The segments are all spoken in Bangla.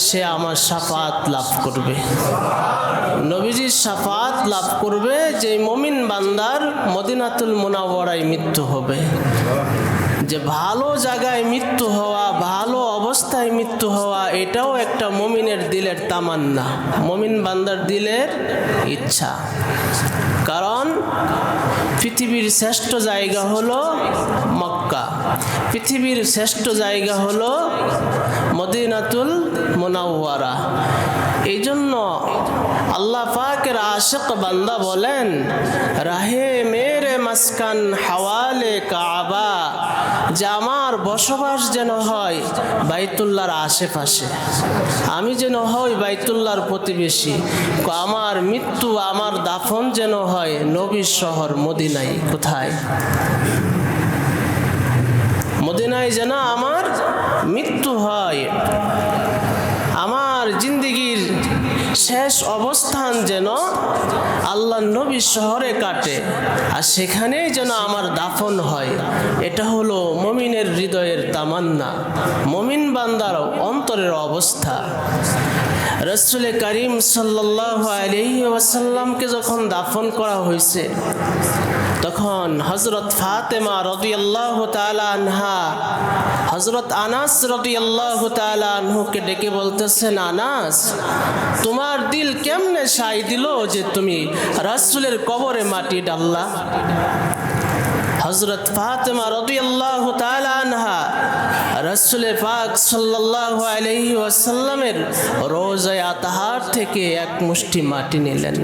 সে আমার শাফাত লাভ করবে। নবীজির শাফাত লাভ করবে যে মুমিন বান্দার মদিনাতুল মুনাওয়ারায় মৃত্যু হবে। যে ভালো জায়গায় মৃত্যু হওয়া, ভালো অবস্থায় মৃত্যু হওয়া, এটাও একটা মুমিনের দিলের তামান্না, মুমিন বান্দার দিলের ইচ্ছা। কারণ পৃথিবীর শ্রেষ্ঠ জায়গা হলো মক্কা, পৃথিবীর শ্রেষ্ঠ জায়গা হলো মদিনাতুল মুনাওয়ারা। এই জন্য আল্লাহ পাকের আশিক বান্দা বলেন, রাহে মেরে মাসকান হাওয়ালে কাবা, যে আমার বসবাস যেন হয় বাইতুল্লাহর আশেপাশে, আমি যেন হই বাইতুল্লাহর প্রতিবেশী, আমার মৃত্যু আমার দাফন যেন হয় নবীর শহর মদিনায়। কোথায়? মদিনায় যেন আমার মৃত্যু হয়, আমার জিন্দেগির শেষ অবস্থান যেন আল্লাহ নবীর শহরে কাটে, আর সেখানেই যেন আমার দাফন হয়। এটা হলো মুমিনের হৃদয়ের তামান্না, মুমিন বান্দার অন্তরের অবস্থা। রাসূল করিম সাল্লাল্লাহু আলাইহি ওয়াসাল্লামকে যখন দাফন করা হয়েছে, তখন হযরত ফাতেমা রাদিয়াল্লাহু তাআলা আনহা হযরত আনাস রাদিয়াল্লাহু তাআলা আনহুকে ডেকে বলতেছেন, আনাস, তোমার দিল কেমনে সাই দিল যে তুমি রাসূলের কবরে মাটি ডাললা? হযরত ফাতেমা রাদিয়াল্লাহু তাআলা আনহা রাসূল পাক সাল্লাল্লাহু আলাইহি ওয়াসাল্লামের রওজায়ে আতাহার থেকে এক মুষ্টি মাটি নিলেন,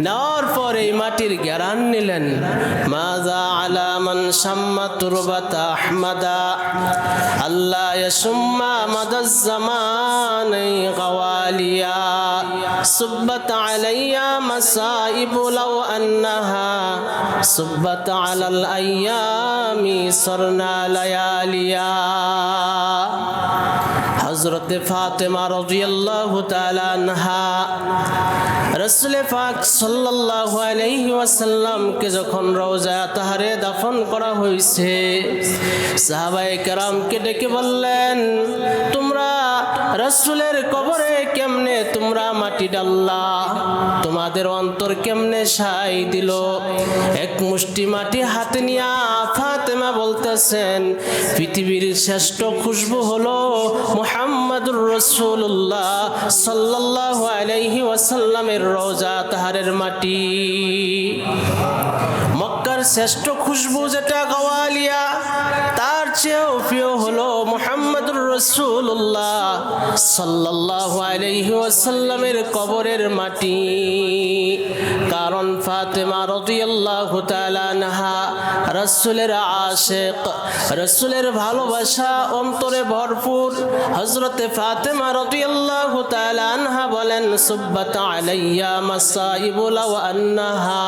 নেওয়ার পর এই মাটির ঘ্রাণ নিলেন। মাযা আলা মান শাম্মা তুরবাতা আহমাদা আল্লাহ ইয়াশুম্মা মাদাজ জামানি গাওয়ালিয়া সুব্বাত আলাইয়া মাসাইবু লাউ আন্নাহা সুব্বাত আলাল আইয়ামি সরনা লায়ালিয়া। হযরত ফাতেমা রাদিয়াল্লাহু তাআলা আনহা রাসূল পাক সাল্লাল্লাহু আলাইহি ওয়াসাল্লামকে যখন রওজায়ে আতাহারে দাফন করা হয়েছে, সাহাবায়ে কেরামকে ডেকে বললেন, তোমরা রাসূলের কবরে কেমনে তোমরা মাটি ডাললা? তোমাদের অন্তর কেমনে সাই দিল? এক মুষ্টি মাটি হাতে নিয়া ফাতেমা বলতেছেন, পৃথিবীর শ্রেষ্ঠ খুশবু হলো মুহাম্মাদুর রাসূলুল্লাহ সাল্লাল্লাহু আলাইহি ওয়াসাল্লামের রওজা আতাহারের মাটি। মক্কার শ্রেষ্ঠ খুশবু যেটা গাওয়ালিয়া, তার চেয়েও প্রিয় হলো মুহাম্মাদুর রাসূলুল্লাহ সাল্লাল্লাহু আলাইহি ওয়াসাল্লামের কবরের মাটি। কারণ ফাতেমা রাদিয়াল্লাহু তাআলা আনহা রাসূলের আশিক, রাসূলের ভালোবাসা অন্তরে ভরপুর। হযরতে ফাতেমা রাদিয়াল্লাহু তাআলা আনহা বলেন, সুব্বাত আলাইয়া মাসাইবু লাউ আন্নাহা,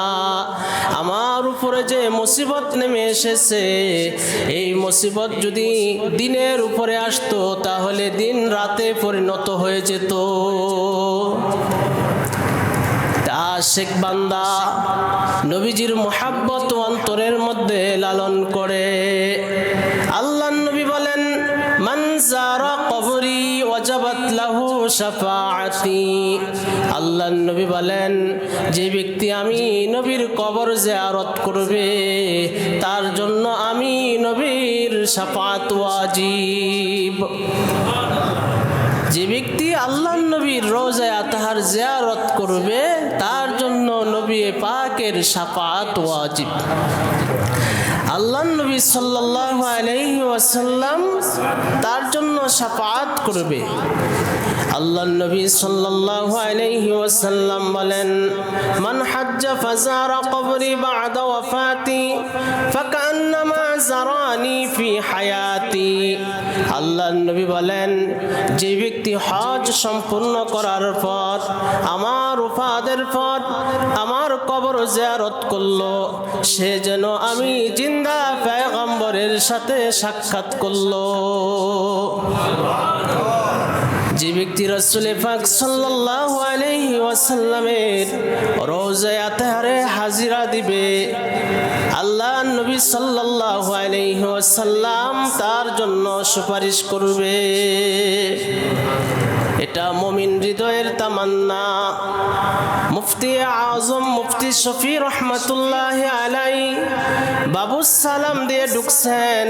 আমার উপরে যে মুসিবত নেমে এসেছে, এই মুসিবত যদি দিনের উপরে আসতো তাহলে দিন রাতে পরিণত হয়ে যেত। আশিক বান্দা নবীজির মুহাব্বত অন্তরের মধ্যে লালন করে। আল্লাহর নবী বলেন, মান যারা কবরি ওয়াজাবাত লাহু শাফাআতি। আল্লাহর নবী বলেন, যে ব্যক্তি আমি নবীর কবর জিয়ারত করবে, তার জন্য আমি নবীর শাফাআত ওয়াজিব। যে ব্যক্তি আল্লাহর নবীর রওজায়ে আতাহার জিয়ারত করবে, তার জন্য নবী পাকের শাফাআত ওয়াজিব। আল্লাহর নবী সাল্লাল্লাহু আলাইহি ওয়াসাল্লাম তার জন্য শাফাআত করবে। আল্লাহর নবী সাল্লাল্লাহু আলাইহি ওয়াসাল্লাম বলেন, মান হাজ্জা ফাজারা কবরি বা'দা ওয়াফাতি ফাকান্নামা জারানি ফি হায়াতি। আল্লাহর নবী বলেন, যে ব্যক্তি হজ সম্পূর্ণ করার পর আমার ওফাতের পর আমার কবর জিয়ারত করলো, সে যেন আমি জিন্দা পয়গম্বরের সাথে সাক্ষাৎ করলো। যে ব্যক্তি রাসূল পাক সাল্লাল্লাহু আলাইহি ওয়াসাল্লামের রওজায়ে আতহারে হাজিরা দিবে, আল্লাহ নবী সাল্লাল্লাহু আলাইহি ওয়াসাল্লাম তার জন্য সুপারিশ করবে। এটা মুমিন হৃদয়ের তামান্না। মুফতি আজম মুফতি শফি রহমতুল্লাহ আলাইহি বাবু সালাম দিয়ে ঢুকছেন,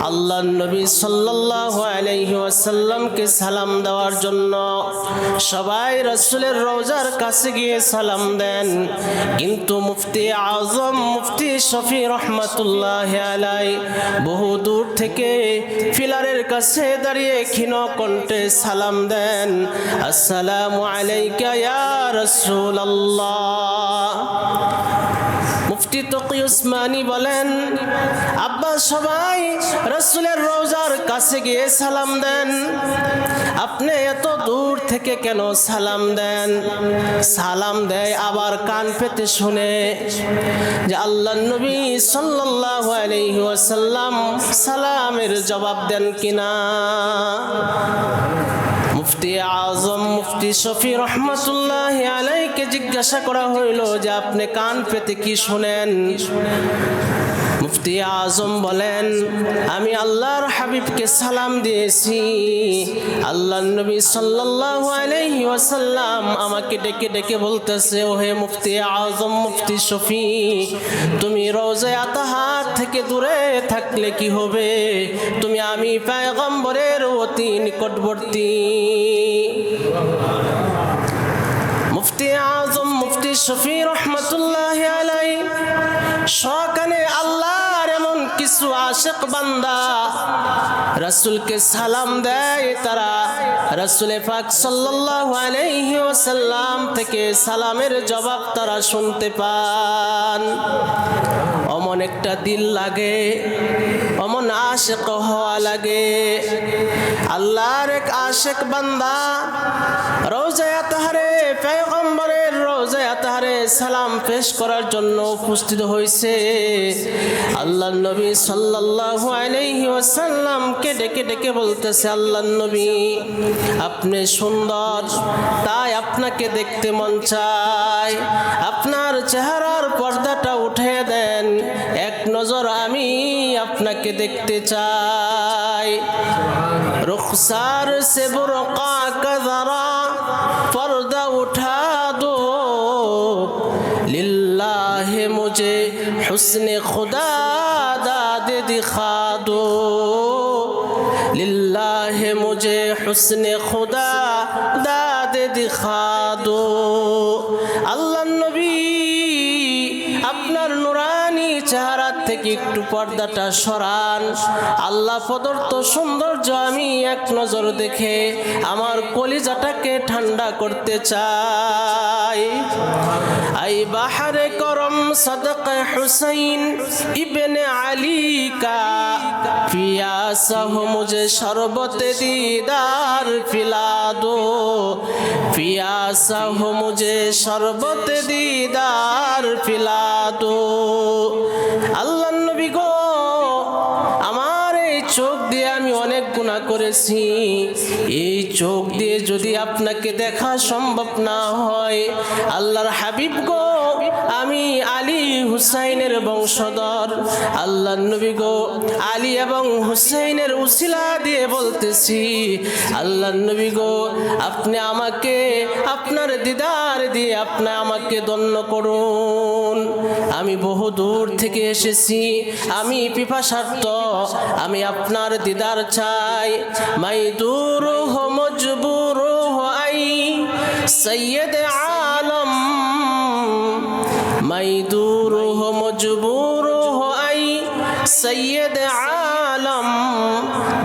আল্লাহ নবী সাল্লাল্লাহু আলাইহি ওয়াসাল্লামকে সালাম দেওয়ার জন্য। সবাই রাসূলের রওজার কাছে গিয়ে সালাম দেন, কিন্তু মুফতি আজম মুফতি শফি রহমতুল্লাহ আলাইহি বহু দূর থেকে ফিলারের কাছে দাঁড়িয়ে ক্ষীণ কণ্ঠে সালাম দেন, আসসালামু আলাইকা ইয়া রাসূলুল্লাহ। মুফতি তকি উসমানী বলেন, আব্বা সবাই রাসূলের রওজার কাছে গিয়ে সালাম দেন, আপনি এত দূর থেকে কেন সালাম দেন? সালাম দেয় আবার কান পেতে শুনে যে আল্লাহর নবী সাল্লাল্লাহু আলাইহি ওয়াসাল্লাম সালামের জবাব দেন কিনা। মুফতি আজম মুফতি শফি রহমতুল্লাহ আলাইহিকে জিজ্ঞাসা করা হইল যে আপনি কান পেতে কি শুনেন? মুফতি আজম বলেন, আমি আল্লাহর হাবিবকে সালাম দিয়েছি, আল্লাহর নবী সাল্লাল্লাহু আলাইহি ওয়াসাল্লাম আমাকে ডেকে ডেকে বলতেছে, ওহে মুফতি আজম মুফতি শফি, তুমি রওজায়ে আতহার থেকে দূরে থাকলে কি হবে? তুমি আমি পয়গম্বরের অতি নিকটবর্তী। মুফতি আজম মুফতি শফি রহমতুল্লাহ আলাইহি সকানে আল্লাহর এমন কিছু আশিক বান্দা রাসূলকে সালাম দেয়, তারা রাসূল পাক সাল্লাল্লাহু আলাইহি ওয়াসাল্লাম থেকে সালামের জবাব তারা শুনতে পান। অমন একটা দিল লাগে, অমন আশিক হওয়া লাগে। আল্লাহর এক আশিক বান্দা রওজায়ে আতহারে পয়গম্বরের রওজায়ে আতহারে সালাম পেশ করার জন্য উপস্থিত হয়েছে। আল্লাহর নবী সাল্লাল্লাহু আলাইহি ওয়াসাল্লামকে ডেকে ডেকে বলতেছে, আল্লাহর নবী আপনি সুন্দর, তাই আপনাকে দেখতে মন চায়, আপনার চেহারার পর্দাটা উঠিয়ে দেন, এক নজর আমি আপনাকে দেখতে চাই। रुखसार से बुरक़ा का ज़रा पर्दा उठा दो, लिल्लाहि मुझे हुस्न खुदा दाद दिखा दो, लिल्लाहि मुझे हुस्न खुदा दाद दिखा दो। अल्लाह नबी আপনার নুরানি চেহারা থেকে একটু পর্দাটা সরান, আল্লাহ প্রদত্ত সৌন্দর্য আমি এক নজর দেখে আমার কলিজাটাকে ঠান্ডা করতে চাই। আই বাহারে করম সদকা হুসাইন ইবনে আলী কা পিয়াসা হো মুঝে শরবতে দিদার পিলা দো, পিয়াসা হো মুঝে শরবতে দিদার পিলা দো। আল্লাহ নবী গো, আমার এই চোখ দিয়ে আমি অনেক গুনাহ করেছি, এই চোখ দিয়ে যদি আপনাকে দেখা সম্ভব না হয়, আল্লাহর হাবিব গো আমি আলী হুসাইনের বংশধর, আল্লাহর নবী গো আলী এবং হুসাইনের উসিলা দিয়ে বলতেছি, আল্লাহর নবী গো আপনি আমাকে আপনার দিদার দিয়ে আপনি আমাকে ধন্য করুন। আমি বহু দূর থেকে এসেছি, আমি পিপাসার্ত, আমি আপনার দিদার চাই। মাই দূর হো মজবুর হো আই সৈয়দ আলম, মাই দূর হো মজবুর হো আই সৈয়দ আলম,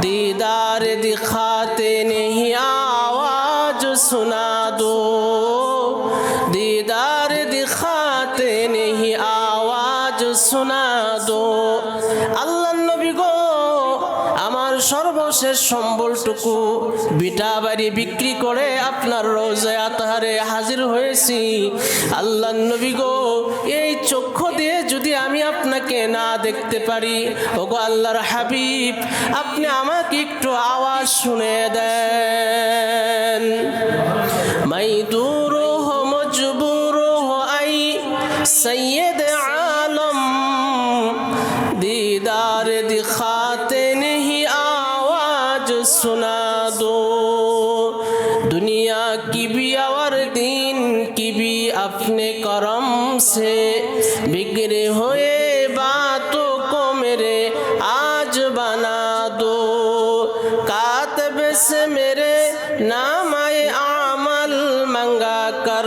दीदार दिखाते नहीं आवाज सुना दो, दीदार दिखाते नहीं आवाज सुना दो। আল্লাহ নবী গো আমার সর্বশেষ সম্বলটুকু বিটা বাড়ি বিক্রি করে আপনার রওজায়ে আতহারে হাজির হয়েছি। আল্লাহ নবী গো এই চক্ষু দিয়ে যদি যদি আমি আপনাকে না দেখতে পারি, ওগো আল্লাহর হাবিব, আপনি আমাকে একটু আওয়াজ শুনে দেন। মাই দূর হো মজবুর হো আই সৈয়দ আলম, दीदार दिखाते नहीं आवाज सुना दो। दुनिया की भी और दीन की भी अपने करम से बिगड़े हुए बातों को मेरे आज बना दो। कातब से मेरे नाम आए आमल मंगा कर,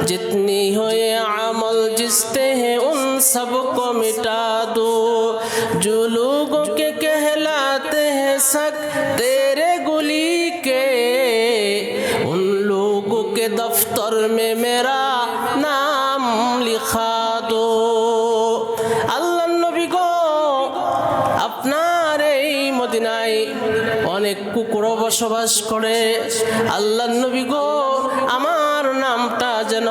जितनी हुए अमल जिसते हैं उन सबको मिटा दो। जो लोगों के कहलाते हैं शक तेरे गुली के, उन लोगों के दफ्तर में मेरा नाम लिखा दो। আল্লাহ নবী গো, আপনার এই মদিনায় অনেক কুকুরও বসবাস করে। আল্লাহ নবী গো, আমার নামটা যেন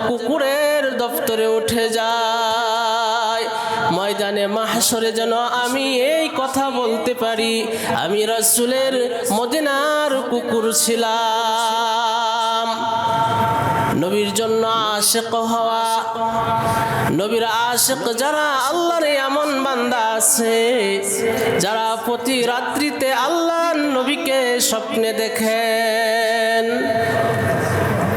কুকুরের দপ্তরে উঠে যায়, ময়দানে মাহশরে যেন আমি এই কথা বলতে পারি, আমি রাসূলের মদিনার কুকুর ছিলাম। নবীর জন্য আশিক হওয়া, নবীর আশিক যারা, আল্লাহর এমন বান্দা আছে যারা প্রতি রাত্রিতে আল্লাহর নবীকে স্বপ্নে দেখেন,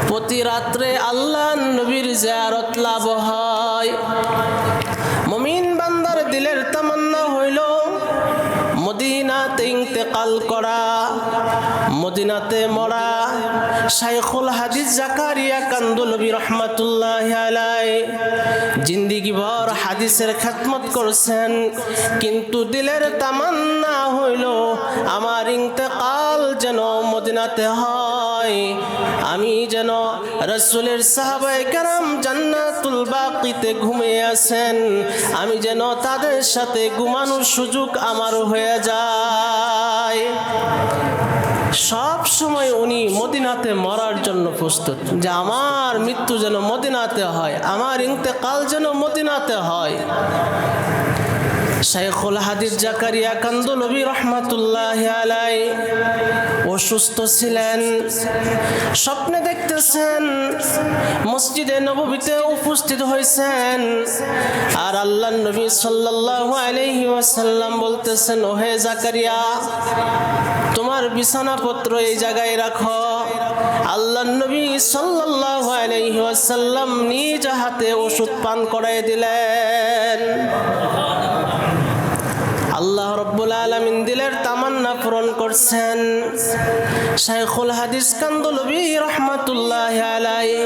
প্রতি রাত্রে আল্লাহর নবীর জিয়ারত লাভ হয়। মুমিন বান্দার দিলের তামান্না হইল মদিনাতে ইন্তেকাল করা, মদিনাতে মরা। শাইখুল হাদিস জাকারিয়া কান্দলবি রহমাতুল্লাহি আলাইহি জিন্দেগি ভর হাদিসের খেদমত করছেন, কিন্তু দিলের তামান্না হইল আমার ইন্তেকাল যেন মদিনাতে হয়, আমি যেন রাসূলের সাহাবায়ে কেরাম জান্নাতুল বাকিতে ঘুমিয়ে আছেন, আমি যেন তাদের সাথে ঘুমানোর সুযোগ আমার হয়ে যায়। সব সময় উনি মদিনাতে মরার জন্য প্রস্তুত, যে আমার মৃত্যু যেন মদিনাতে হয়, আমার ইন্তেকাল যেন মদিনাতে হয়। শাইখুল হাদিস জাকারিয়া কান্দলবি রহমাতুল্লাহি আলাইহি অসুস্থ ছিলেন, স্বপ্নে দেখতেছেন মসজিদে নববীতে উপস্থিত হয়েছেন, আর আল্লাহর নবী সাল্লাল্লাহু আলাইহি ওয়াসাল্লাম বলতেছেন, ওহে জাকারিয়া, তোমার বিছানাপত্র এই জায়গায় রাখো। আল্লাহর নবী সাল্লাল্লাহু আলাইহি ওয়াসাল্লাম নিজ হাতে ওষুধ পান করায় দিলেন। আল্লাহ রাব্বুল আলামিন দিলের তামান্না পূরণ করছেন। শাইখুল হাদিস কান্দলবি রহমাতুল্লাহি আলাইহি,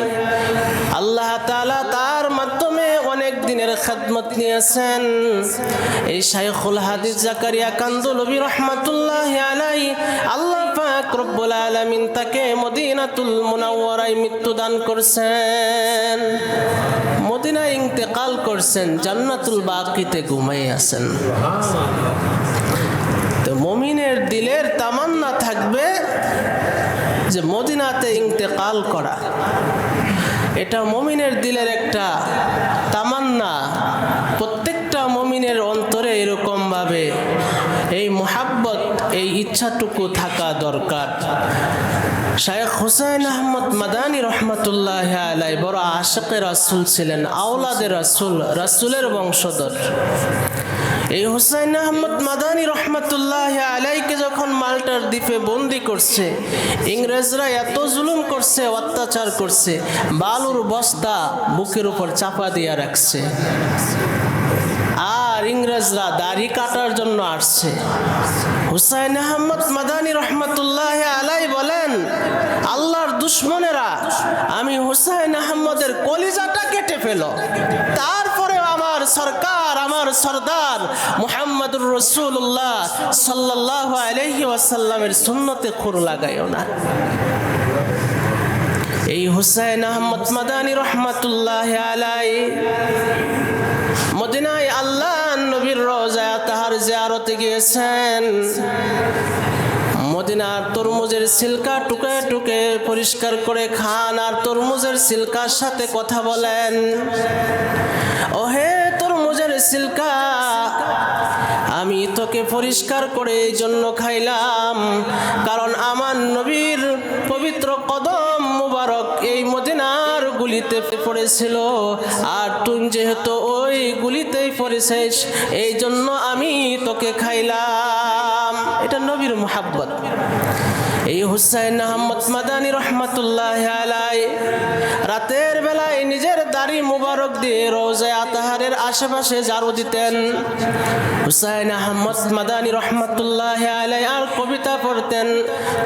আল্লাহ তাআলা তার মাধ্যমে অনেক দিনের খেদমত নিয়েছেন। এই শাইখুল হাদিস জাকারিয়া কান্দলবি রহমাতুল্লাহি আলাইহি আল্লাহ পাক রব্বুল আলামিন তাকে মদিনাতুল মুনাওয়ারায় মৃত্যুদান করছেন, মদিনায় ইন্তেকাল করছেন, জান্নাতুল বাকিতে ঘুমিয়ে আছেন। তো মুমিনের দিলের তামান্না থাকবে যে মদিনাতে ইন্তেকাল করা, এটা মুমিনের দিলের একটা তামান্না। প্রত্যেকটা মুমিনের অন্তরে এরকম ভাবে এই মুহাব্বত, এই ইচ্ছাটুকু থাকা দরকার। শাইখ হুসাইন আহমদ মাদানী রহমাতুল্লাহি আলাইহি বড় আশিকে রাসূল ছিলেন, আওলাদে রাসূল, রাসূলের বংশধর। এই হুসাইন আহমদ মাদানী রহমাতুল্লাহি আলাইহিকে যখন মাল্টার দ্বীপে বন্দি করছে, ইংরেজরা এত জুলুম করছে, অত্যাচার করছে, বালুর বস্তা বুকের উপর চাপা দিয়ে রাখছে, আর ইংরেজরা দাড়ি কাটার জন্য আসছে। হুসাইন আহমদ মাদানী রহমাতুল্লাহি আলাইহি বলেন, আল্লাহর দুশমনেরা আমি হুসাইন আহমদের কলিজাটা কেটে ফেল, তারপরে আমার সরকার, আমার সরদার মুহাম্মদুর রাসূলুল্লাহ সাল্লাল্লাহু আলাইহি ওয়াসাল্লামের সুন্নতে খুর লাগাইও না। এই হুসাইন আহমদ মাদানী রহমাতুল্লাহি আলাইহি মদিনায় আল্লাহ নবীর রওজায় তাহার জিয়ারতে গিয়েছেন। মদিনার তরমুজের ছিলকা টুকে টুকে পরিষ্কার করে খান, আর তরমুজের ছিলকার সাথে কথা বলেন, ওহে সিলকা আমি তোকে পরিষ্কার করে এই জন্য খাইলাম, কারণ আমার নবীর পবিত্র কদম মুবারক এই মদিনার গুলিতে পড়েছিল, আর তুই যেহেতু ওই গুলিতেই পড়েছিস এই জন্য আমি তোকে খাইলাম। এটা নবীর মুহাব্বত। এই হুসাইন আহমদ মাদানী রহমাতুল্লাহ আলাইহি রাতের বেলায় নিজের দাড়ি মুবারক দিয়ে রওজায়ে আতাহারের আশেপাশে ঝাড়ু দিতেন। হুসাইন আহমদ মাদানী রহমাতুল্লাহ আলাইহি আর কবিতা পড়তেন,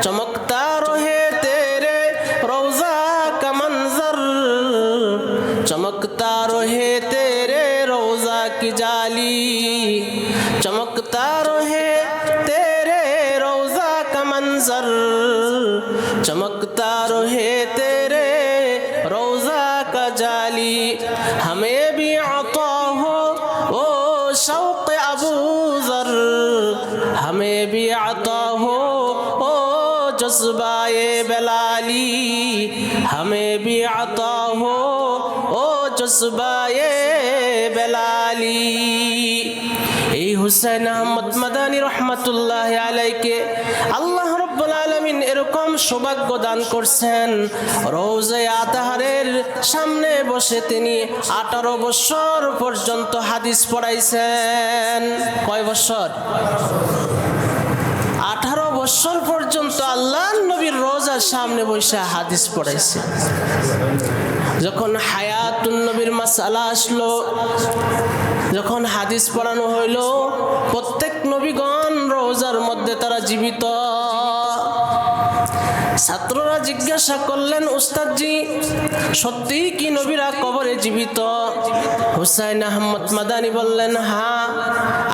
চমকতা রহে তেরে রওজা কা মঞ্জর, চমকতা রহে তেরে রওজা কি জালি, চমকতা রহে तेरे रोजा का मंजर, चमकता रहे तेरे रोजा का जाली, हमें भी अता हो ओ शौक अबू ज़र, हमें भी अता हो ओ जज्बाए बेलाली, हमें भी अता हो ओ जज्बाए बेलाली। এই হুসাইন আহমদ মাদানী রহমাতুল্লাহ আলাইকে আল্লাহ রাব্বুল আলামিন এরকম সৌভাগ্য দান করছেন, রওজায়ে আতাহারের সামনে বসে তিনি 18 বছর পর্যন্ত হাদিস পড়াইছেন। কয় বছর? 18 বছর পর্যন্ত আল্লাহর নবীর রওজার সামনে বসে হাদিস পড়াইছে। যখন হায়াতুন নবীর মাসআলা আসলো, যখন হাদিস পড়ানো হইল, প্রত্যেক নবীগণ রওজার মধ্যে তারা জীবিত। ছাত্ররা জিজ্ঞাসা করলেন, উস্তাদজি সত্যি কি নবীরা কবরে জীবিত? হুসাইন আহমদ মাদানী বললেন হ্যাঁ।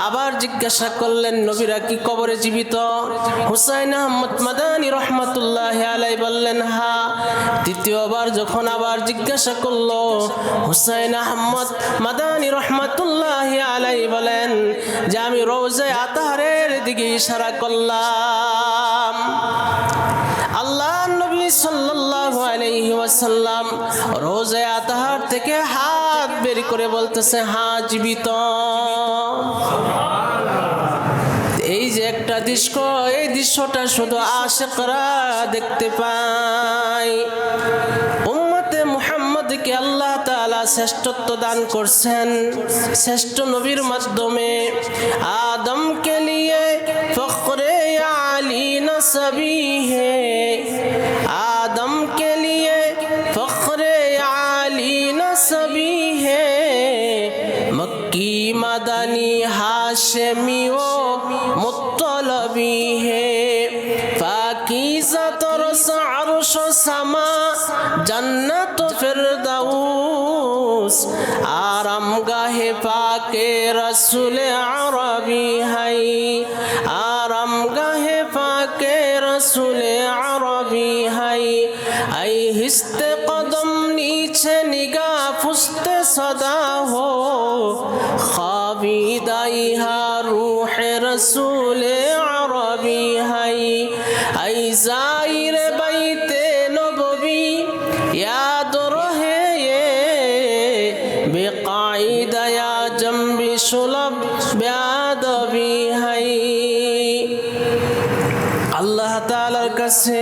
আবার জিজ্ঞাসা করলেন, নবীরা কি কবরে জীবিত? হুসাইন আহমদ মাদানী রহমাতুল্লাহ আলাইহি বললেন হ্যাঁ। তৃতীয়বার যখন আবার জিজ্ঞাসা করলো, হুসাইন আহমদ মাদানী রহমাতুল্লাহ আলাইহি বলেন যে আমি রওজায়ে আতাহারের দিকে ইশারা করলাম। আল্লাহ নবী সাল্লাল্লাহু আলাইহি ওয়াসাল্লাম রওজায়ে আতাহার থেকে হাত বের করে বলতেছে হ্যাঁ জীবিত। এই যে একটা দৃশ্য, এই দৃশ্যটা শুধু আশিকরা দেখতে পায়। উম্মতে মুহাম্মদকে আল্লাহ তাআলা শ্রেষ্ঠত্ব দান করছেন শ্রেষ্ঠ নবীর মাধ্যমে। আদম কে লিয়ে ফখরে আলী নসবি হে, आदम के लिए फख्रे आली नसबी है, मक्की मदनी हाशमी वो मुत्तलबी है, पाकीज़ा तरस अर्श समा जन्नत फिरदौस, आरामगाहे पाके रसूल अरबी है, आरामगाहे पाके रसूल अरबी है, ऐ हिस्ते कदम नीचे निगाह फुस्ते सदा हो, खाबिदाई हा रूह रसूल अरबी है, ऐ जाहिर बैते नबवी याद रहे ये, बेकायदा या जंबी सुलब बेअदबी है। আল্লাহ তাআলার কাছে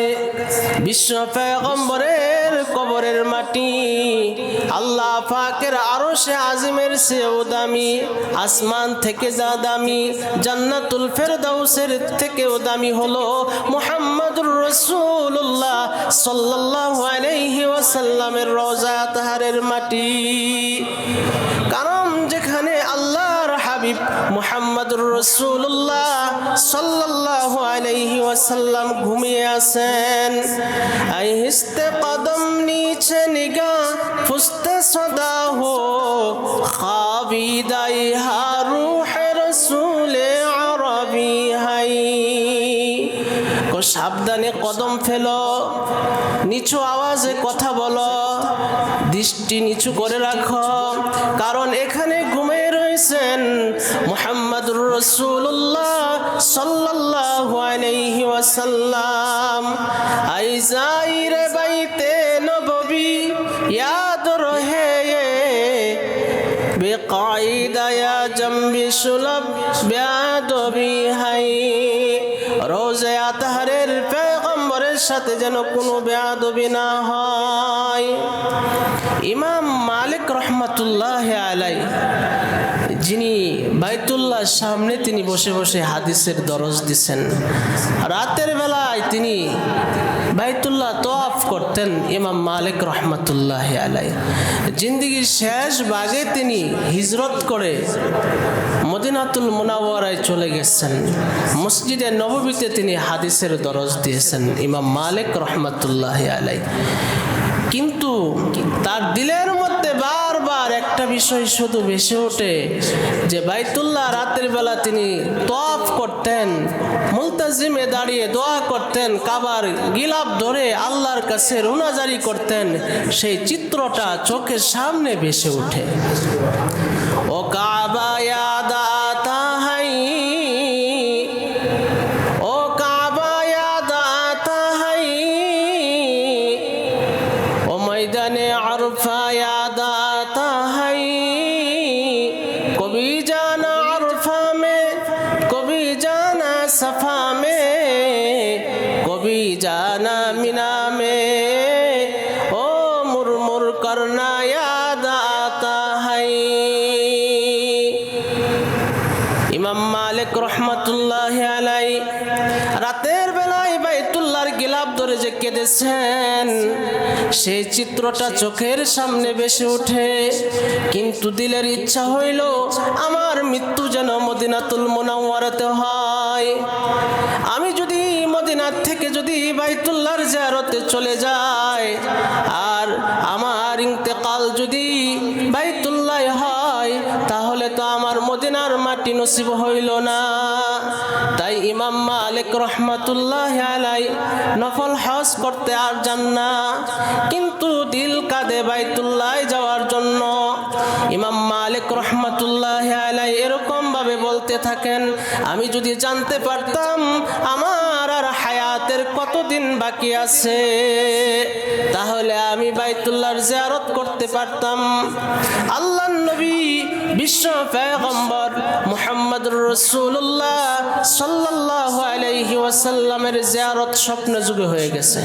বিশ্ব পয়গম্বরের কবরের মাটি আল্লাহ পাকের আরশে আজিমের চেয়েও দামি, আসমান থেকে যা দামি, জান্নাতুল ফেরদাউসের থেকেও দামি হলো মুহাম্মদুর রাসূলুল্লাহ সাল্লাল্লাহু আলাইহি ওয়াসাল্লামের রওজা আতাহারের মাটি। কারণ যেখানে আল্লাহর হাবিব মুহাম্মদুর রাসূলুল্লাহ সাল্লাল্লাহু আলাইহি ওয়াসাল্লাম ঘুমিয়ে আছেন, আই হিস্তে কদম নিচে নিগাহ ফুস্তে সদা হো, খাবিদাই হা রূহ রাসূল আরবি হাই। সাবধানে কদম ফেলো, নিচু আওয়াজে কথা বলো, দৃষ্টি নিচু করে রাখো, কারণ এখানে ঘুমিয়ে রয়েছেন মুহাম্মদুর রাসূলুল্লাহ সাল্লাল্লাহু আলাইহি ওয়াসাল্লাম। আই জাইরে বাইতে নববী ইয়াদ রহে বেকায়দা ইয়া সুলভ বেয়াদবি হাই, রোজে আতহারের পয়গম্বরের সাথে যেন কোনো বেয়াদবি না হয়। ইমাম মালিক রহমাতুল্লাহ আলাই, যিনি বাইতুল্লাহর সামনে তিনি বসে বসে হাদিসের দরজ দিছেন, রাতের বেলায় তিনি বাইতুল্লাহ তওয়াফ করতেন। ইমাম মালিক রহমাতুল্লাহ আলাই জিন্দেগির শেষ ভাগে তিনি হিজরত করে মদিনাতুল মুনাওয়ারায় চলে গেছেন। মসজিদে নববীতে তিনি হাদিসের দরজ দিয়েছেন ইমাম মালিক রহমাতুল্লাহ আলাই। কিন্তু তার দিলের মধ্যে বারবার একটা বিষয় শুধু ভেসে ওঠে যে বাইতুল্লাহ রাতের বেলা তিনি তওয়াফ করতেন, মুলতাজিমে দাঁড়িয়ে দোয়া করতেন, কাবার গিলাফ ধরে আল্লাহর কাছে রুনাজারি করতেন, সেই চিত্রটা চোখের সামনে ভেসে ওঠে। ও কাবা ইয়াদ আতা হাই, ও কাবা ইয়াদ আতা হাই, ও ময়দানে আরফা याद आता है, कभी जाना अरफा में, कभी जाना सफा में, कभी जाना मिना में, ओ मुरमुर करना याद आता है। ইমাম মালিক রহমাতুল্লাহ আলাই রাতের বেলায় বাইতুল্লাহর গিলাফ ধরে যে কেঁদেছেন, সেই চিত্রটা চোখের সামনে ভেসে ওঠে। কিন্তু দিলের ইচ্ছা হইল আমার মৃত্যু যেন মদিনাতুল মুনাওয়ারাতে হয়। আমি যদি মদিনার থেকে যদি বাইতুল্লাহর জিয়ারতে চলে যাই আর আমার ইন্তেকাল যদি বাইতুল্লাহ হয়, তাহলে তো আমার মদিনার মাটি নসিব হইল না। তাই ইমাম মালিক রহমাতুল্লাহ আলাই নফল হজ করতে আর যান না, কিন্তু দিল কাঁদে বাইতুল্লাহ যাওয়ার জন্য। ইমাম মালিক রহমাতুল্লাহ আলাই এরকম ভাবে বলতে থাকেন, আমি যদি জানতে পারতাম আমার আর হায়াতের কতদিন বাকি আছে, তাহলে আমি বাইতুল্লাহর জিয়ারত করতে পারতাম। আল্লাহর নবী বিশ্ব পয়গম্বর মুহাম্মদুর রাসূলুল্লাহ সাল্লাল্লাহু আলাইহি ওয়াসাল্লামের জিয়ারত স্বপ্ন যুগে হয়ে গেছে।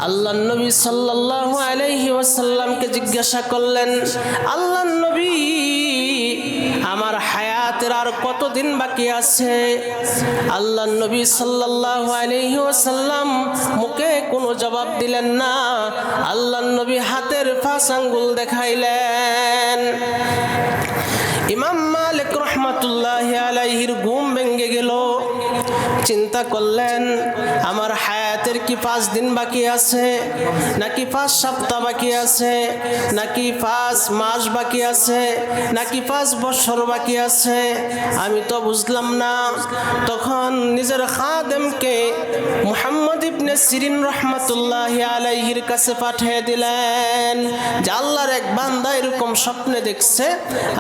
আল্লাহর নবী সাল্লাল্লাহু আলাইহি ওয়াসাল্লামকে জিজ্ঞাসা করলেন, আল্লাহর নবী আমার হায়াতের আর কতদিন বাকি আছে? আল্লাহর নবী সাল্লাল্লাহু আলাইহি ওয়াসাল্লাম মুখে কোনো জবাব দিলেন না। আল্লাহর নবী হাতের 5 আঙ্গুল দেখাইলেন। ইমাম মালিক রহমাতুল্লাহ আলাইহির ঘুম ভেঙে গেল। চিন্তা করলেন, আমার হায়াতের কি 5 দিন বাকি আছে, নাকি 5 সপ্তাহ বাকি আছে, নাকি 5 মাস বাকি আছে, নাকি 5 বছর বাকি আছে? আমি তো বুঝলাম না। তখন নিজের খাদেমকে মুহাম্মদ ইবনে সিরিন রহমাতুল্লাহ আলাইহির কাছে পাঠিয়ে দিলেন যে আল্লাহর এক বান্দা এরকম স্বপ্নে দেখছে,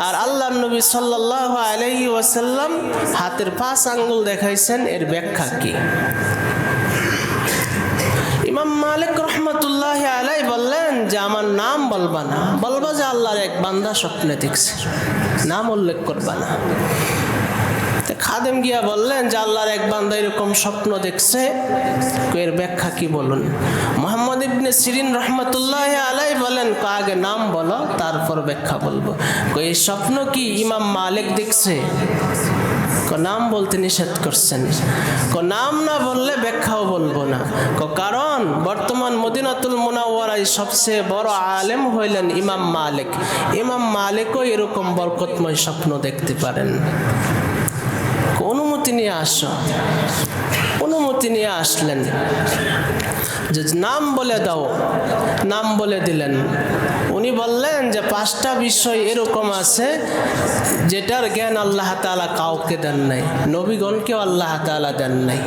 আর আল্লাহর নবী সাল্লাল্লাহু আলাইহি ওয়াসাল্লাম হাতের 5 আঙ্গুল দেখাইছেন, এর ব্যাখ্যা কি? ইমাম মালিক রহমাতুল্লাহ আলাই বললেন যে আমার নাম বলবা না, বলবা যে আল্লাহর এক বান্দা স্বপ্নে দেখছে, নাম উল্লেখ করবা না। খাদেম গিয়া বললেন যে আল্লাহর এক বান্দা এরকম স্বপ্ন দেখছে, এর ব্যাখ্যা কি বলুন। মুহাম্মদ ইবনে সিরিন রহমাতুল্লাহ আলাই বলেন, আগে নাম বলো তারপর ব্যাখ্যা বলবো। এই স্বপ্ন কি ইমাম মালিক দেখছে? নাম বলতে নিষেধ করছেন। নাম না বললে ব্যাখ্যাও বলবো না। কারণ বর্তমান মদিনাতুল মুনাওয়ারায় সবচেয়ে বড় আলেম হইলেন ইমাম মালিক। ইমাম মালিকও এরকম বরকতময় স্বপ্ন দেখতে পারেন। অনুমতি নিয়ে আসো। অনুমতি নিয়ে আসলেন যে নাম বলে দাও, নাম বলে দিলেন। উনি বললেন যে 5টা বিষয় এরকম আছে যেটার জ্ঞান আল্লাহ তাআলা কাউকে দেন নাই, নবীগণকেও আল্লাহ তাআলা দেন নাই।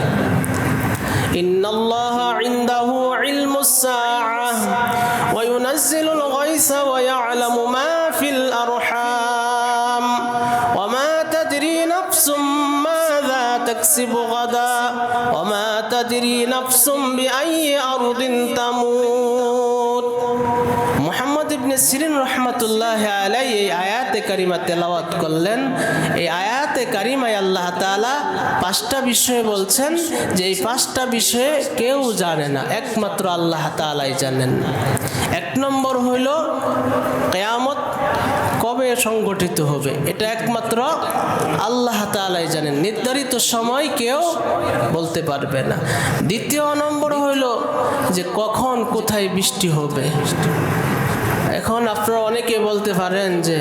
ইন্নাল্লাহা ইনদাহু ইলমুস সাআহ ওয়া ইউনাজ্জিলুল গায়সা ওয়া ইয়ালামু মা ফিল আরহাম ওয়া মা তাদরি নাফসুম মাযা তাকসিবু গাদা ওয়া মা তাদরি নাফসুম বিআইয়ি আরদিন তামুত। মুহাম্মদ ইবনে সিরিন রাহমাতুল্লাহ আলাইহি এই আয়াতে কারিমা তেলাওয়াত করলেন। এই আয়াতে কারিমায় আল্লাহ তাআলা 5টা বিষয় বলছেন যে এই 5টা বিষয়ে কেউ জানে না, একমাত্র আল্লাহ তাআলাই জানেন। 1 নম্বর হইল কিয়ামত কবে সংগঠিত হবে, এটা একমাত্র আল্লাহ তাআলাই জানেন, নির্ধারিত সময় কেউ বলতে পারবে না। 2 নম্বর হইল যে কখন কোথায় বৃষ্টি হবে। এখন আপনারা অনেকে বলতে পারেন যে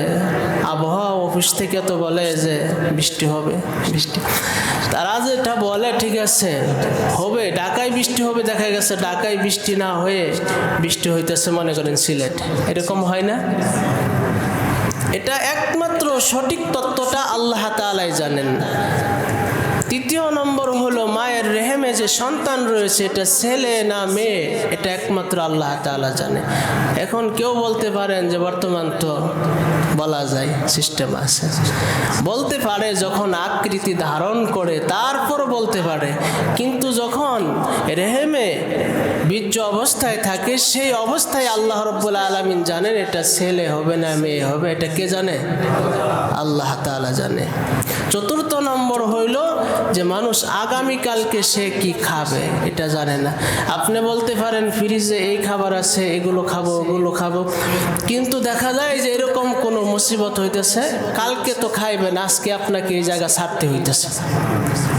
আবহাওয়া অফিস থেকে তো বলে যে বৃষ্টি হবে, বৃষ্টি তারা যেটা বলে ঠিক আছে হবে, ঢাকায় বৃষ্টি হবে, দেখা গেছে ঢাকায় বৃষ্টি না হয়ে বৃষ্টি হইতেছে মনে করেন সিলেট, এরকম হয় না? এটা একমাত্র সঠিক তত্ত্বটা আল্লাহ তাআলাই জানেন। 3 নম্বর হলো মায়ের রেহেমে যে সন্তান রয়েছে এটা ছেলে না মেয়ে, এটা একমাত্র আল্লাহ তাআলা জানে। এখন কেউ বলতে পারেন যে বর্তমান তো বলা যায়, সিস্টেম আছে, বলতে পারে যখন আকৃতি ধারণ করে তারপর বলতে পারে, কিন্তু যখন রেহেমে বীর্য অবস্থায় থাকে সেই অবস্থায় আল্লাহ রাব্বুল আলামিন জানেন এটা ছেলে হবে না মেয়ে হবে, এটা কে জানে? আল্লাহ তাআলা জানে। 4 নম্বর হইল যে মানুষ আগামীকালকে সে কি খাবে এটা জানে না। আপনি বলতে পারেন ফ্রিজে এই খাবার আছে, এগুলো খাবো ওগুলো খাবো, কিন্তু দেখা যায় যে এরকম কোনো মুসিবত হইতেছে, কালকে তো খাইবেন, আজকে আপনাকে এই জায়গা ছাড়তে হইতেছে,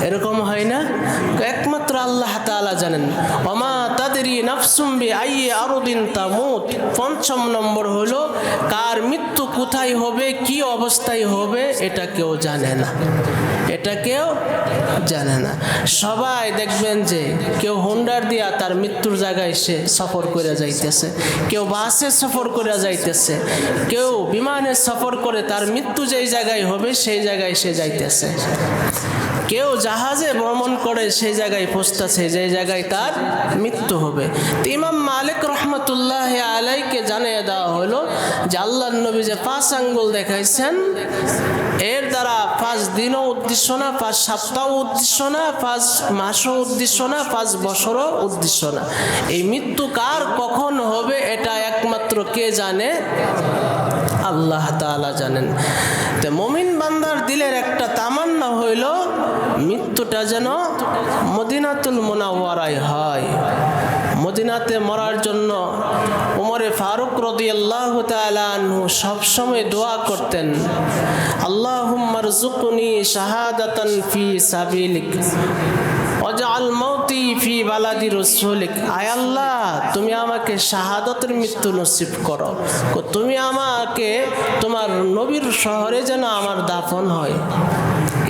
এরকম হয় না? একমাত্র আল্লাহ তাআলা জানেন। ওমা তাদরি নাফসুম বিআইয়ি আরদিন তামুত। 5 নম্বর হলো কার মৃত্যু কোথায় হবে, কি অবস্থায় হবে, এটা কেউ জানে না, এটা কেউ জানে না। সবাই দেখবেন যে কেউ হোন্ডার দিয়া তার মৃত্যুর জায়গায় সে সফর করে যাইতেছে, কেউ বাসে সফর করে যাইতেছে, কেউ বিমানে সফর করে তার মৃত্যু যেই জায়গায় হবে সেই জায়গায় সে যাইতেছে, কেউ জাহাজে ভ্রমণ করে সেই জায়গায় পৌঁছতেছে যে জায়গায় তার মৃত্যু হবে। তো ইমাম মালিক রহমতুল্লাহ আলাইকে জানিয়ে দেওয়া হলো যে আল্লাহর নবী যে 5 আঙ্গুল দেখাইছেন এর দ্বারা 5 দিনও উদ্দেশ্য না, 5 সপ্তাহ উদ্দেশ্য না, 5 মাসও উদ্দেশ্য না, 5 বছরও উদ্দেশ্য না। এই মৃত্যু কার কখন হবে এটা একমাত্র কে জানে? আল্লাহ তাআলা জানেন। তো মুমিন বান্দার দিলের একটা তামান্না হইল মৃত্যুটা যেন মদিনাতুল মুনাওয়ারায় হয়। মদিনাতে মরার জন্য উমরে ফারুক রাদিয়াল্লাহু তাআলা আনহু সবসময় দোয়া করতেন, আল্লাহুম্মা রযুকনি শাহাদাতান ফি সাবিলিক ওয়াজআল মাউতি ফি বালাদি রাসূলিক। আয় আল্লাহ, তুমি আমাকে শাহাদাতের মৃত্যু নসিব করো, তুমি আমাকে তোমার নবীর শহরে যেন আমার দাফন হয়।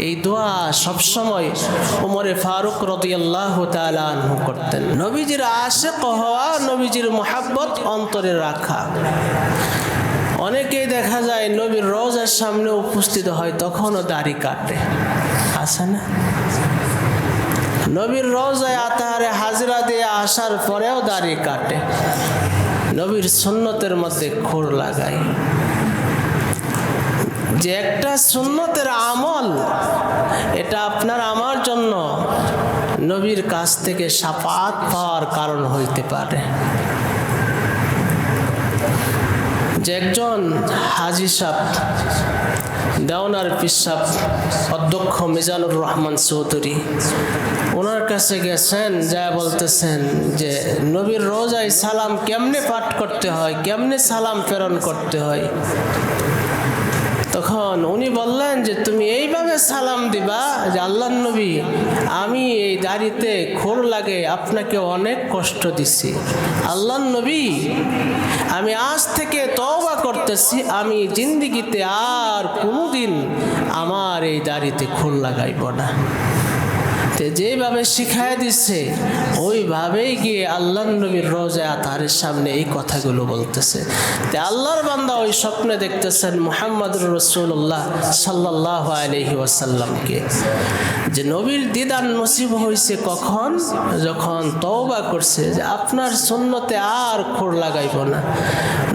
এই দোয়া সবসময় উমরে ফারুক রাদিয়াল্লাহু তাআলা আনহু করতেন। নবীজির আশিক হওয়া, নবীজির মুহাব্বত অন্তরে রাখা। অনেকেই দেখা যায় নবীর রওজার সামনে উপস্থিত হয় তখনও দাড়ি কাটে, আছে না? নবীর রওজায় আতাহারে হাজরা দিয়ে আসার পরেও দাড়ি কাটে, নবীর সুন্নতের মধ্যে খুর লাগায়। যে একটা সুন্নতের আমল, এটা আপনার আমার জন্য নবীর কাছ থেকে শাফাআত পাওয়ার কারণ হইতে পারে। যে একজন হাজী সাহেব, দেওনার পীর সাহেব অধ্যক্ষ মিজানুর রহমান চৌধুরী, ওনার কাছে গেছেন, যা বলতেছেন যে নবীর রোজায় সালাম কেমনে পাঠ করতে হয়, কেমনে সালাম প্রেরণ করতে হয়। তখন উনি বললেন যে তুমি এইভাবে সালাম দিবা যে আল্লাহর নবী, আমি এই দাড়িতে খুর লাগে আপনাকে অনেক কষ্ট দিছি, আল্লাহর নবী আমি আজ থেকে তওবা করতেছি, আমি জিন্দেগিতে আর কোনোদিন আমার এই দাড়িতে খুর লাগাইব না। যেভাবে শিখায় দিচ্ছে ওইভাবেই গিয়ে আল্লাহর নবীর রওজায়ে আতহারের সামনে এই কথাগুলো বলতেছে। আল্লাহর বান্দা ওই স্বপ্নে দেখতেছেন মুহাম্মদুর রাসূলুল্লাহ সাল্লাল্লাহু আলাইহি ওয়াসাল্লামকে, যে নবীর দিদার নসিব হয়েছে কখন? যখন তওবা করছে যে আপনার সুন্নতে আর খুর লাগাইব না।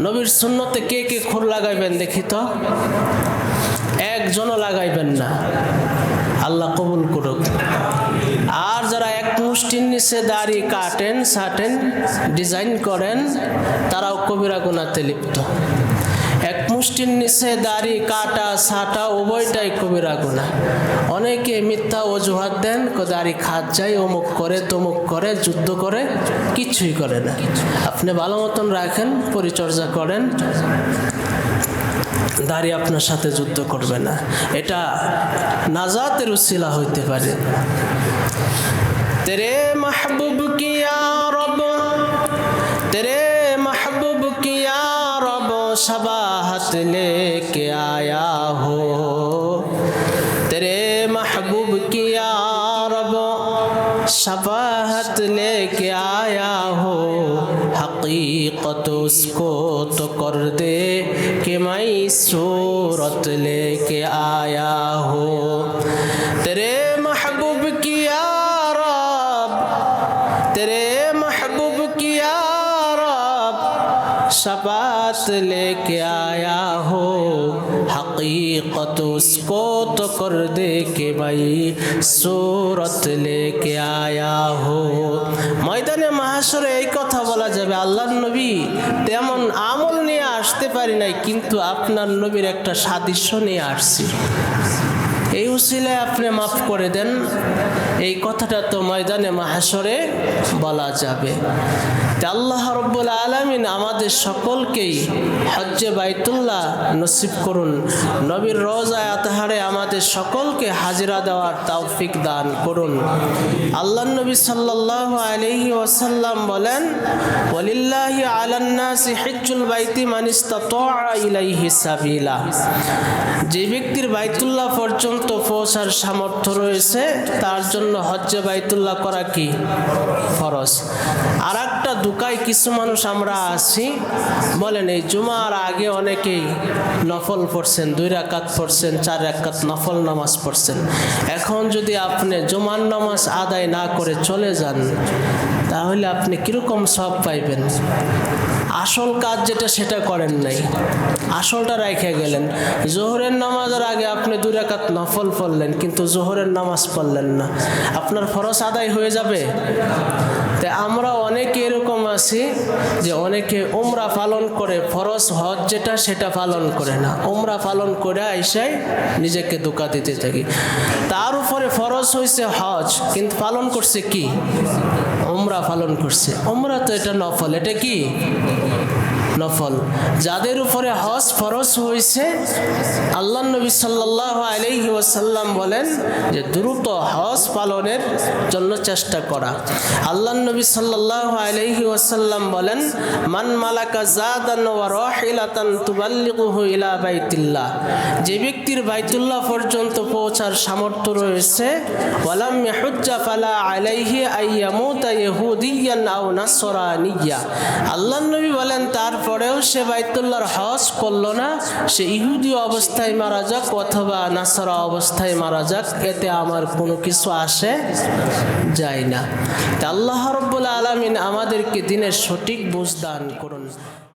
নবীর সুন্নতে কে কে খুর লাগাইবেন দেখি তো? একজনও লাগাইবেন না, আল্লাহ কবুল করুক। আর যারা এক মুষ্টির নিচে দাড়ি কাটেন ছাটেন ডিজাইন করেন তারাও কবিরা গুনাহতে লিপ্ত। এক মুষ্টির নিচে দাড়ি কাটা ছাটা উভয়টাই কবিরা গুনাহ। অনেকে মিথ্যা অজুহাত দেন, দাড়ি খাত যায়, অমুক করে তমুক করে, যুদ্ধ করে, কিছুই করে না। আপনি ভালো মতন রাখেন, পরিচর্যা করেন, দাড়ি আপনার সাথে যুদ্ধ করবে না। এটা নাজাতের উসিলা হইতে পারে। তেরে মাহবুব কি ইয়া রব, তেরে মাহবুব কি ইয়া রব शबाहत लेके आया हो, तेरे महबूब की या रब शबाहत लेके आया हो, हकीकत उसको तो कर दे कि मैं सूरत लेके आया हो, तेरे महबूब की या रब, तेरे महबूब की या रब शबात लेके आया हो, हकीकत उसको तो कर दे के भाई सूरत लेके आया हो। ময়দানে মাহশরে এই কথা বলা যাবে, আল্লাহর নবী তেমন আমল নিয়ে আসতে পারি নাই, কিন্তু আপনার নবীর একটা সাদৃশ্য নিয়ে আসছি, এই উসিলায় আপনি মাফ করে দেন। এই কথাটা তো ময়দানে মাহশরে বলা যাবে। আল্লাহ রাব্বুল আলামিন আমাদের সকলকেই হজ্জে বাইতুল্লাহ নসিব করুন। নবীর রওজা আতহারে আমাদের সকলকে হাজিরা দেওয়ার তৌফিক দান করুন। আল্লাহর নবী সাল্লাল্লাহু আলাইহি ওয়াসাল্লাম বলেন, ওয়ালিল্লাহি আলান নাসি হিজ্জুল বাইতি মান ইসতাতা ইলাইহি সাবিলা। যে ব্যক্তির বাইতুল্লাহ পর্যন্ত পৌঁছার সামর্থ্য রয়েছে তার জন্য হজ্জে বাইতুল্লাহ করা কি ফরজ। আর একটা দুকায় কিছু মানুষ আমরা আছি, বলেন এই জুমার আগে অনেকেই নফল পড়ছেন, 2 রাকাত পড়ছেন, 4 রাকাত নফল নামাজ পড়ছেন। এখন যদি আপনি জুমার নামাজ আদায় না করে চলে যান তাহলে আপনি কিরকম সওয়াব পাইবেন? আসল কাজ যেটা সেটা করেন নাই, আসলটা রেখে গেলেন। জোহরের নামাজের আগে আপনি 2 রাকাত নফল পড়লেন কিন্তু জোহরের নামাজ পড়লেন না, আপনার ফরজ আদায় হয়ে যাবে? তাই আমরা অনেকে এরকম আছি যে অনেকে উমরা পালন করে, ফরজ হজ যেটা সেটা পালন করে না, উমরা পালন করে আইসাই নিজেকে ধোঁকা দিতে থাকি। তার উপরে ফরজ হয়েছে হজ, কিন্তু পালন করছে কি? উমরা পালন করছে। উমরা তো এটা নফল, এটা কি নফল। যাদের উপরে হজ ফরজ হয়েছে, আল্লাহ নবী সাল্লাল্লাহু আলাইহি ওয়াসাল্লাম বলেন যে দ্রুত হজ পালনের জন্য চেষ্টা করা। আল্লাহ নবী সাল্লাল্লাহু আলাইহি ওয়াসাল্লাম বলেন, মান মালাকা জাদান ওয়া রাহিলাতান তুবাল্লিগুহু ইলা বাইতিল্লাহ। যে ব্যক্তির বাইতুল্লাহ পর্যন্ত পৌঁছার সামর্থ্য রয়েছে, ওয়ালাম ইয়াহুজ্জা ফালা আলাইহি আইয়ামুতা ইহুদিয়ান আও নাসরানিয়া। আল্লাহ নবী বলেন তারপরেও সে বাইতুল্লাহর হজ করলো না, সে ইহুদি অবস্থায় মারা যাক অথবা নাসারা অবস্থায় মারা যাক, এতে আমার কোনো কিছু আসে যায় না। তা আল্লাহ রাব্বুল আলামিন আমাদেরকে দিনের সঠিক বুঝ দান করুন।